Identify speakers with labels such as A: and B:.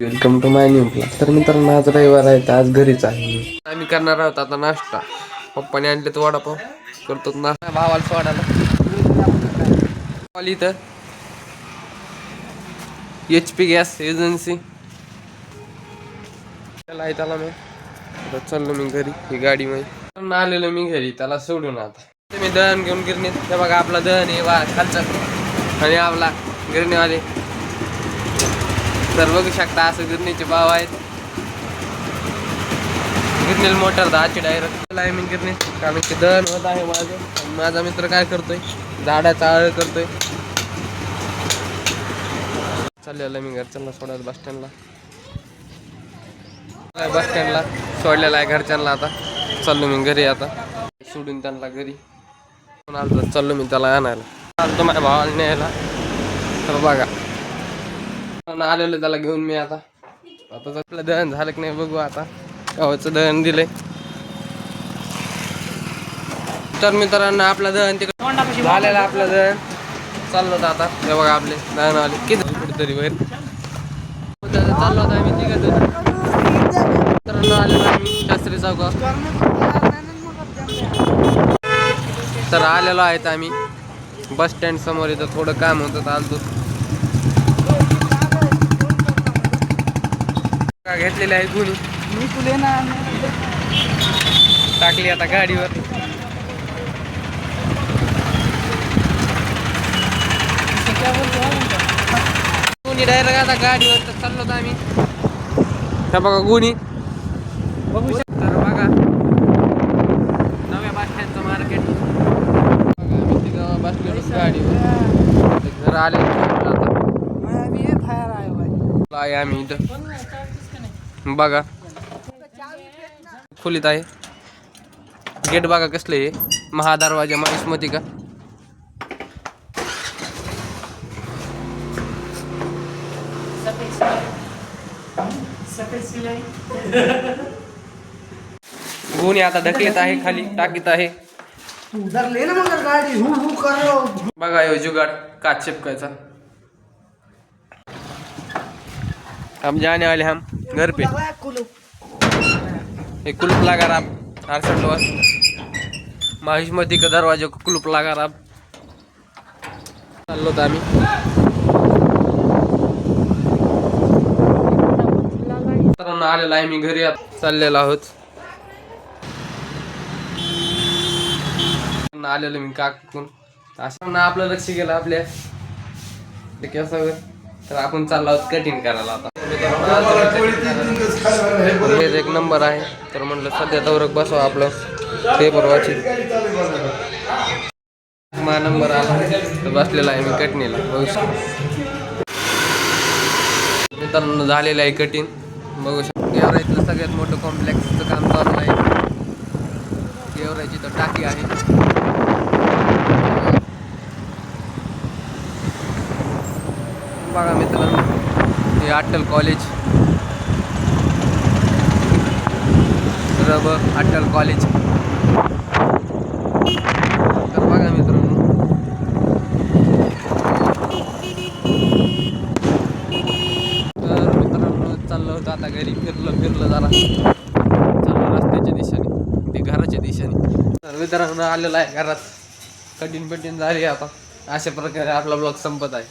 A: Welcome to my new blog. तर मित्रांनो, आज रविवार आहे तर आज घरीच आहे मी. आम्ही करणार आहोत आता नाश्ता. पप्पाने आणले तो वडापाव करतो नाश्ता भावाला सोडायला. इथं HP गॅस एजन्सी त्याला मी आता चाललो मी घरी ही गाडी मध्ये आलेलो मी घरी त्याला सोडून. आता मी दहन घेऊन गिरणीत ते बघा आपला दहन आहे वा खालचा आणि आपला गिरणीवाले तर बघू शकता असं गिरणीचे भाव आहेत. गिरणीला मोटर 10ची डायरेक्ट आहे मी गिरणीत कारण की दहन होत आहे माझा मित्र काय करतोय झाडाचा आळ करतोय. चाललेला मी घरच्यांना सोडायला बस स्टँडला सोडलेला आहे घरच्यांना. आता चाललो मी घरी आता सोडून त्यांना घरी चाललो मी त्याला आणायला. चालतो माझ्या भावाला न्यायला. तर बघा आलेलं त्याला घेऊन मी आता आपलं दहन झालं की नाही बघू. आता गावाचं दहन दिलंय तर मित्रांनो आपलं दहन तिकडे झालेलं आपलं दहन चाललो होतं. आता हे बघा आपले दहन आले किती कुठेतरी बाहेर चाललो होता आम्ही मित्रांनो आलेलो आम्ही शास्त्री चौका तर आलेलो आहेत आम्ही बस स्टँड समोर. इथं थोडं काम होतं आलतो घेतलेले आहे गुणी मी तुले ना टाकली आता गाडीवर. गुणी डायरेक्ट आता गाडीवर तर चाललो होतो आम्ही. त्या बघा गुणी बघू शकता. तर बघा नव्या बस स्टँडचं मार्केट बसलेलो गाडीवर घर आले आहे आम्ही इथं बघा खोलीत आहे. गेट बघा कसले हे महादरवाजा माहिस्मती का गुन्हे आता ढकलीत आहे खाली टाकीत आहे. बघा यो जुगाड काच चिपकायचा. हम जाने वाले हम घर पे. एक कुलूप लगा रहा आप माहिष्मती का दरवाजे को कुलूप लगा रहा. चाललो होतो आम्ही आलेला आहे मी घरी चाललेलो आहोत. आलेलो मी काकून असं आपलं लक्ष गेलं आपल्या केसावर तर आपण चाललो आहोत कटिंग करायला. आता एक नंबर आहे तर म्हणलं सध्या दौरक बसवा आपलं पेपर वाचित मा नंबर आला तर बसलेला आहे मी कटणीला. मित्रांनो झालेलं आहे कटिंग बघू शकतो. गेवराईतलं सगळ्यात मोठं कॉम्प्लेक्सचं काम चालू आहे. गेवराईची तर टाकी आहे बघा मित्रांनो. हे अट्टल कॉलेज अट्टल कॉलेज तर बघा मित्रांनो चाललं होतं आता घरी फिरलं जरा चाललं रस्त्याच्या दिशेने ते घराच्या दिशेने. तर मित्रांनो आलेलं आहे घरात कटिंग झाली. आता अशा प्रकारे आपला ब्लॉग संपत आहे.